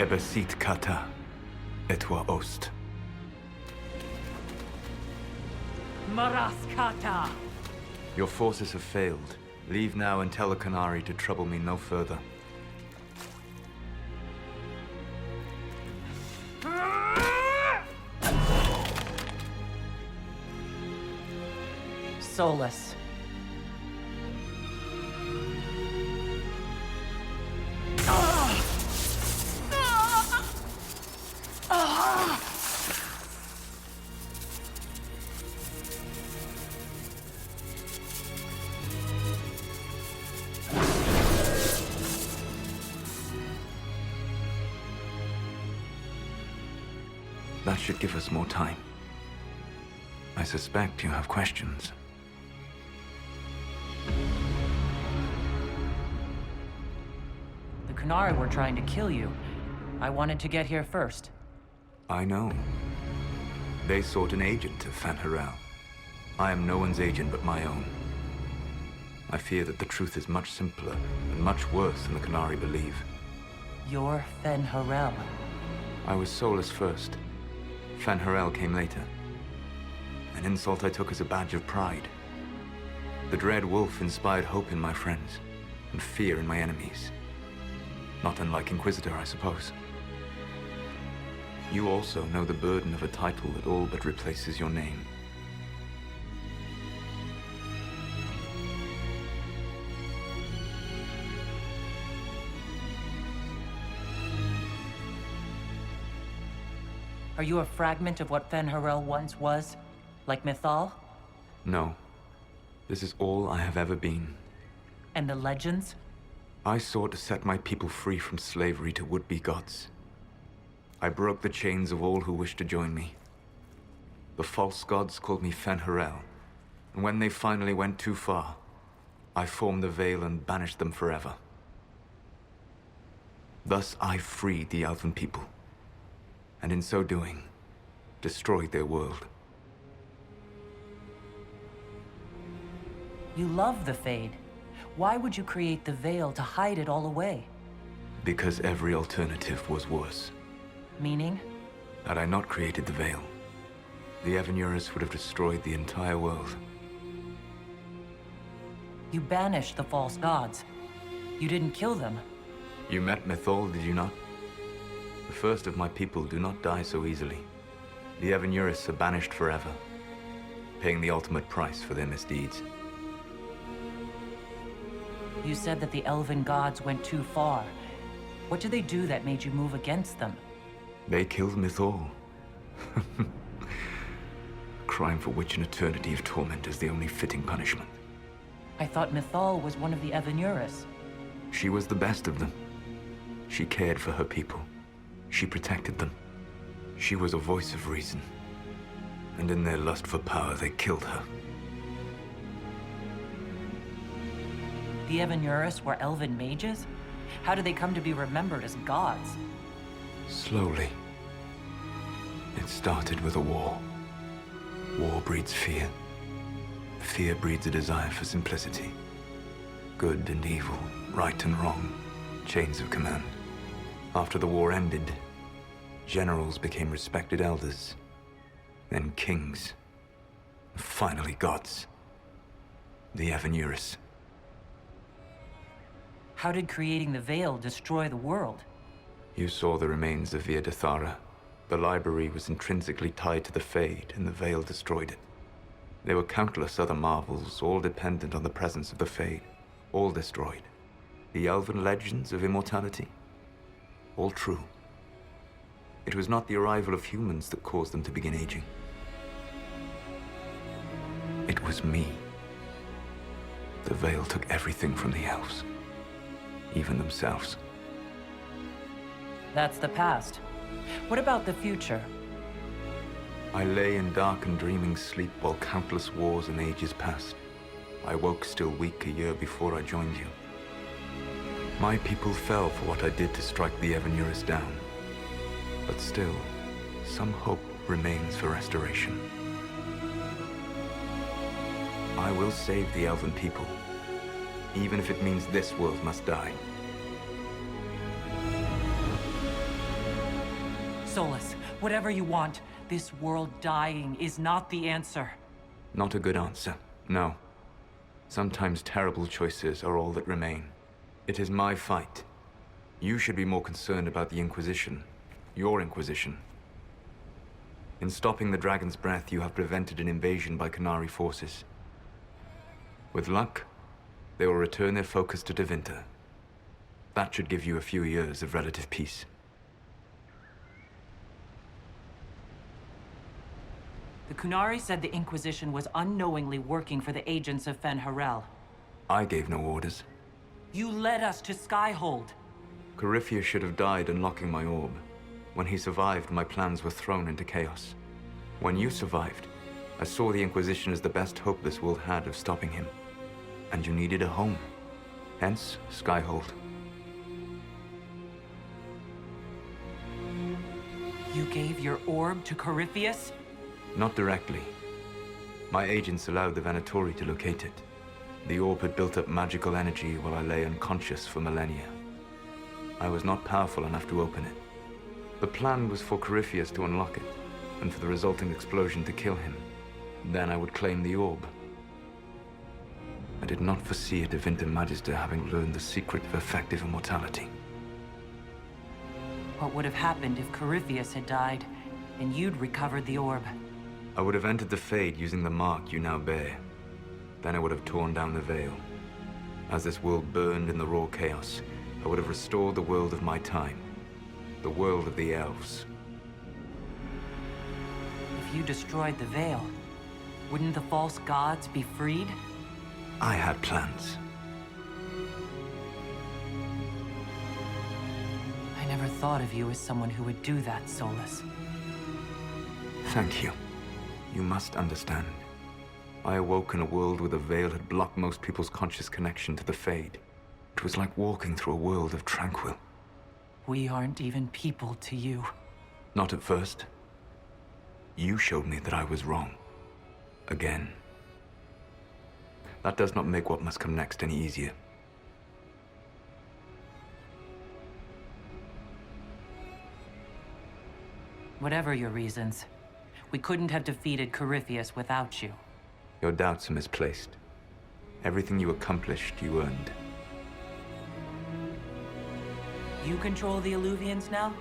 Ebesit kata, etwa ost. Maraskata! Your forces have failed. Leave now and tell the Canary to trouble me no further. Solus. That should give us more time. I suspect you have questions. The Canary were trying to kill you. I wanted to get here first. I know. They sought an agent of Fanharel. I am no one's agent but my own. I fear that the truth is much simpler and much worse than the Canary believe. You're Fanharel. I was Solus first. Fanharel came later. An insult I took as a badge of pride. The Dread Wolf inspired hope in my friends, and fear in my enemies. Not unlike Inquisitor, I suppose. You also know the burden of a title that all but replaces your name. Are you a fragment of what Fanharel once was? Like Mythal? No. This is all I have ever been. And the legends? I sought to set my people free from slavery to would-be gods. I broke the chains of all who wished to join me. The false gods called me Fanharel, and when they finally went too far, I formed the Veil and banished them forever. Thus I freed the Elven people, and in so doing, destroyed their world. You love the Fade. Why would you create the Veil to hide it all away? Because every alternative was worse. Meaning? Had I not created the Veil, the Evanurus would have destroyed the entire world. You banished the false gods. You didn't kill them. You met Mythal, did you not? The first of my people do not die so easily. The Evanurus are banished forever, paying the ultimate price for their misdeeds. You said that the Elven gods went too far. What did they do that made you move against them? They killed Mythal. Crime for which an eternity of torment is the only fitting punishment. I thought Mythal was one of the Evanurus. She was the best of them. She cared for her people. She protected them. She was a voice of reason. And in their lust for power, they killed her. The Evanurus were elven mages? How did they come to be remembered as gods? Slowly. It started with a war. War breeds fear. Fear breeds a desire for simplicity. Good and evil, right and wrong, chains of command. After the war ended, generals became respected elders, then kings, and finally gods. The Evanurus. How did creating the Veil destroy the world? You saw the remains of Via Dathara. The library was intrinsically tied to the Fade, and the Veil destroyed it. There were countless other marvels, all dependent on the presence of the Fade, all destroyed. The elven legends of immortality, all true. It was not the arrival of humans that caused them to begin aging. It was me. The Veil took everything from the elves, even themselves. That's the past. What about the future? I lay in dark and dreaming sleep while countless wars and ages passed. I woke still weak a year before I joined you. My people fell for what I did to strike the Evanurus down. But still, some hope remains for restoration. I will save the Elven people, even if it means this world must die. Solus, whatever you want, this world dying is not the answer. Not a good answer, no. Sometimes terrible choices are all that remain. It is my fight. You should be more concerned about the Inquisition. Your Inquisition. In stopping the Dragon's Breath, you have prevented an invasion by Qunari forces. With luck, they will return their focus to Tevinter. That should give you a few years of relative peace. The Qunari said the Inquisition was unknowingly working for the agents of Fen-Harel. I gave no orders. You led us to Skyhold. Corypheus should have died unlocking my orb. When he survived, my plans were thrown into chaos. When you survived, I saw the Inquisition as the best hope this world had of stopping him. And you needed a home. Hence, Skyhold. You gave your orb to Corypheus? Not directly. My agents allowed the Venatori to locate it. The orb had built up magical energy while I lay unconscious for millennia. I was not powerful enough to open it. The plan was for Corypheus to unlock it, and for the resulting explosion to kill him. Then I would claim the orb. I did not foresee a Tevinter Magister having learned the secret of effective immortality. What would have happened if Corypheus had died, and you'd recovered the orb? I would have entered the Fade using the mark you now bear. Then I would have torn down the veil. As this world burned in the raw chaos, I would have restored the world of my time. The world of the elves. If you destroyed the veil, wouldn't the false gods be freed? I had plans. I never thought of you as someone who would do that, Solus. Thank you. You must understand. I awoke in a world where the veil had blocked most people's conscious connection to the Fade. It was like walking through a world of tranquil. We aren't even people to you. Not at first. You showed me that I was wrong. Again. That does not make what must come next any easier. Whatever your reasons, we couldn't have defeated Corypheus without you. Your doubts are misplaced. Everything you accomplished, you earned. You control the Illuvians now?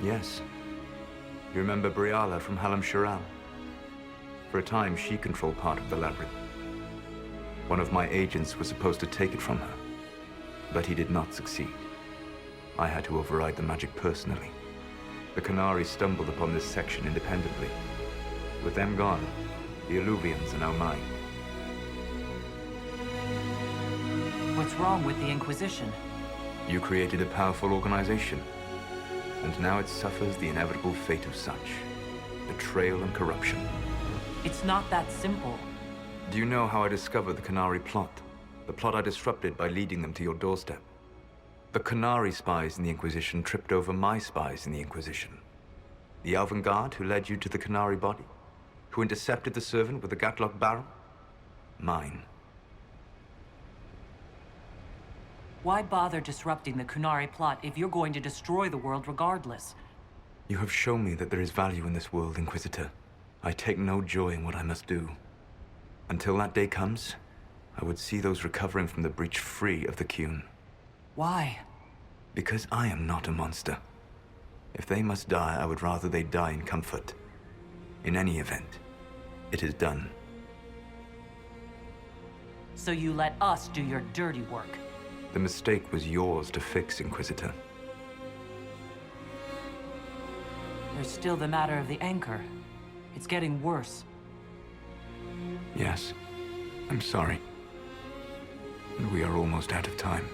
Yes. You remember Briala from Halam Shiral? For a time, she controlled part of the labyrinth. One of my agents was supposed to take it from her, but he did not succeed. I had to override the magic personally. The Qunari stumbled upon this section independently. With them gone, the Illuvians are now mine. What's wrong with the Inquisition? You created a powerful organization, and now it suffers the inevitable fate of such. Betrayal and corruption. It's not that simple. Do you know how I discovered the Qunari plot? The plot I disrupted by leading them to your doorstep. The Qunari spies in the Inquisition tripped over my spies in the Inquisition. The Elven Guard who led you to the Qunari body? Who intercepted the servant with the Gatlock barrel? Mine. Why bother disrupting the Qunari plot if you're going to destroy the world regardless? You have shown me that there is value in this world, Inquisitor. I take no joy in what I must do. Until that day comes, I would see those recovering from the breach free of the Qun. Why? Because I am not a monster. If they must die, I would rather they die in comfort. In any event, it is done. So you let us do your dirty work. The mistake was yours to fix, Inquisitor. There's still the matter of the anchor. It's getting worse. Yes, I'm sorry. And we are almost out of time.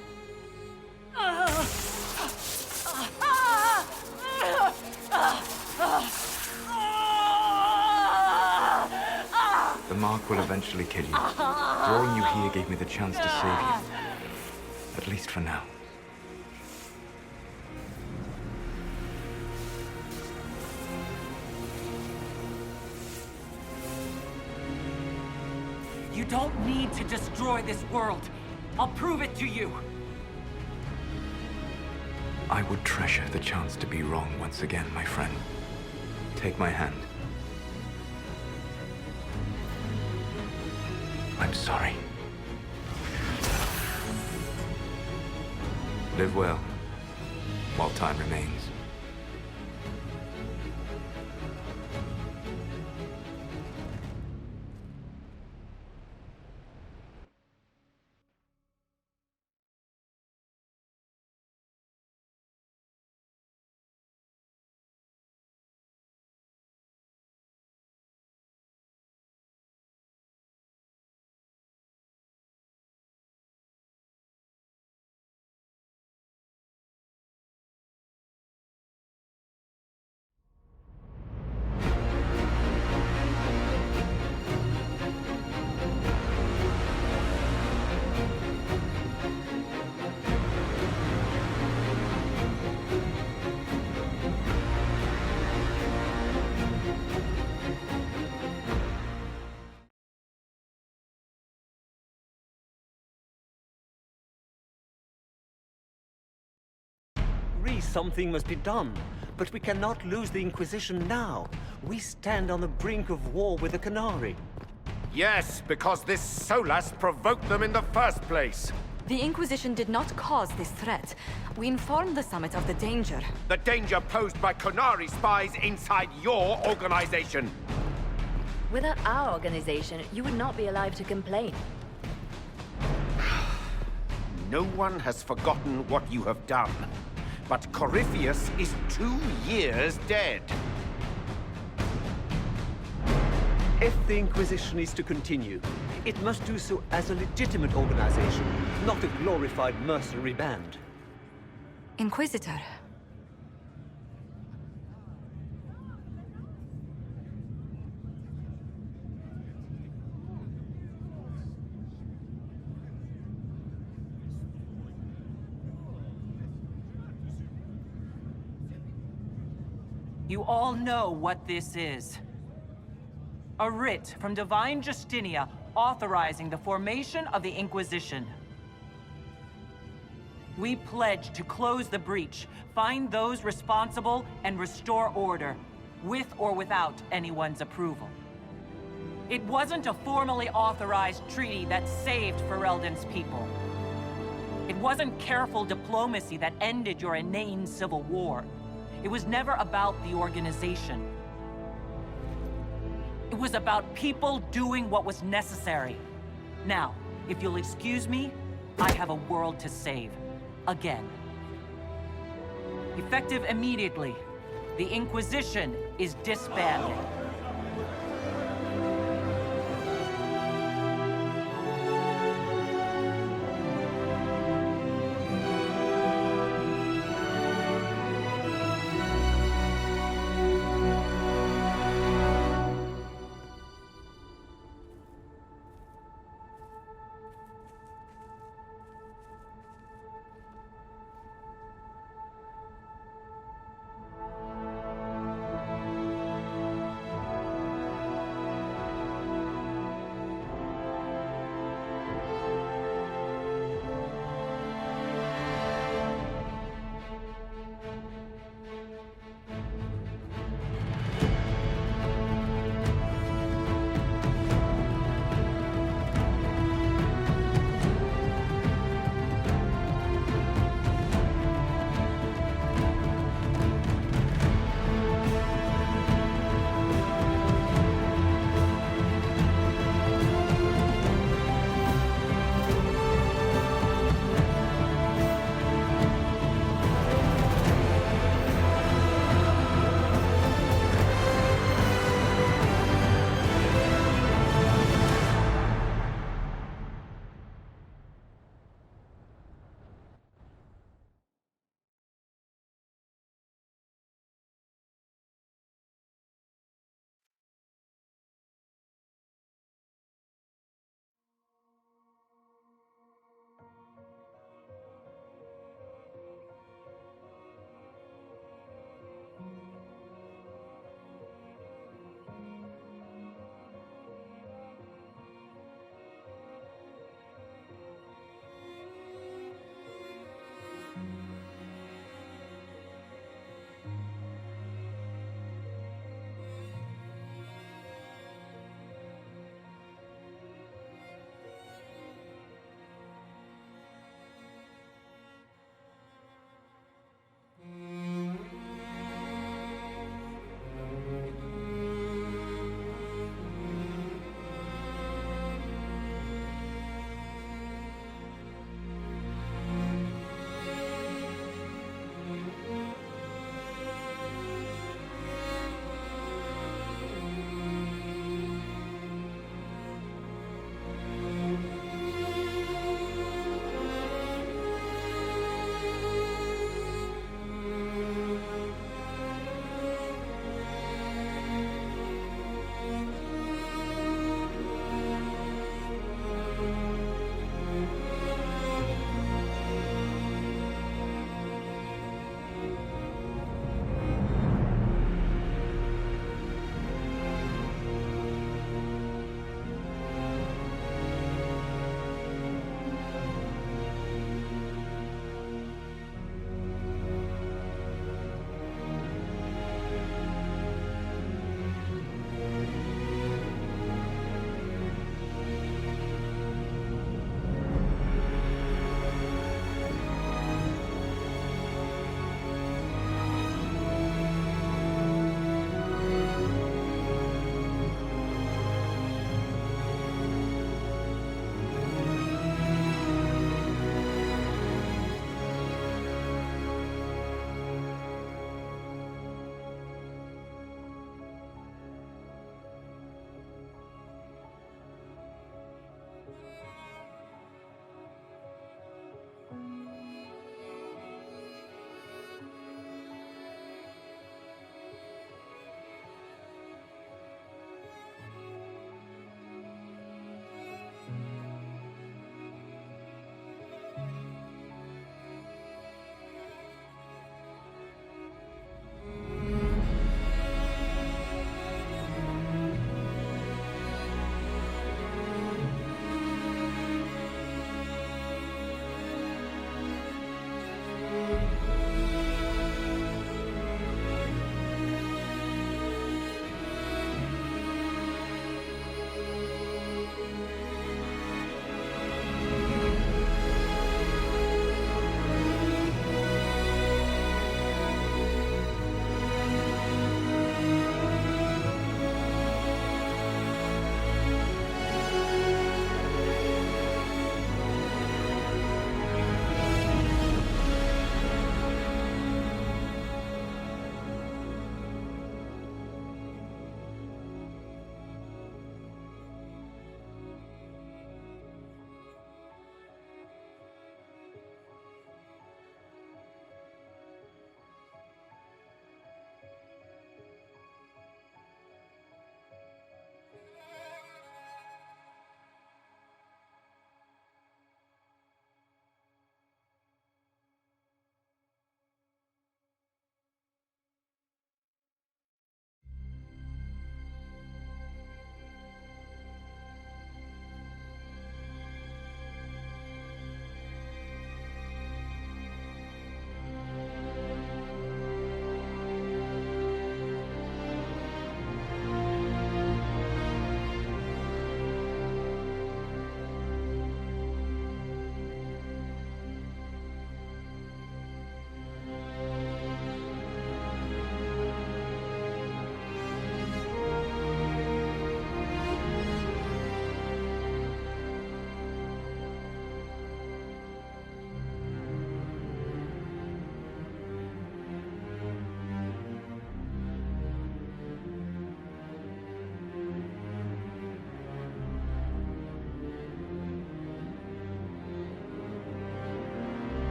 The mark will eventually kill you. Drawing you here gave me the chance to save you. At least for now. You don't need to destroy this world. I'll prove it to you. I would treasure the chance to be wrong once again, my friend. Take my hand. I'm sorry. Live well, while time remains. Something must be done, but we cannot lose the Inquisition now. We stand on the brink of war with the Canary. Yes, because this Solas provoked them in the first place. The Inquisition did not cause this threat. We informed the Summit of the danger. The danger posed by Canary spies inside your organization. Without our organization, you would not be alive to complain. No one has forgotten what you have done. But Corypheus is 2 years dead. If the Inquisition is to continue, it must do so as a legitimate organization, not a glorified mercenary band. Inquisitor. You all know what this is. A writ from Divine Justinia authorizing the formation of the Inquisition. We pledge to close the breach, find those responsible, and restore order, with or without anyone's approval. It wasn't a formally authorized treaty that saved Ferelden's people. It wasn't careful diplomacy that ended your inane civil war. It was never about the organization. It was about people doing what was necessary. Now, if you'll excuse me, I have a world to save. Again. Effective immediately, the Inquisition is disbanded.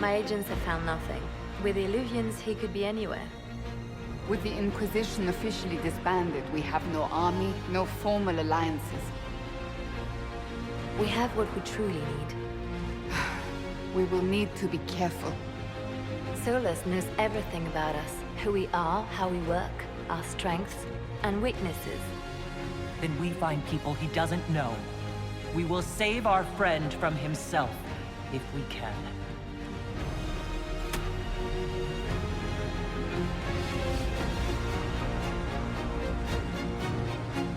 My agents have found nothing. With the Illuvians, he could be anywhere. With the Inquisition officially disbanded, we have no army, no formal alliances. We have what we truly need. We will need to be careful. Solus knows everything about us. Who we are, how we work, our strengths and weaknesses. Then we find people he doesn't know. We will save our friend from himself, if we can.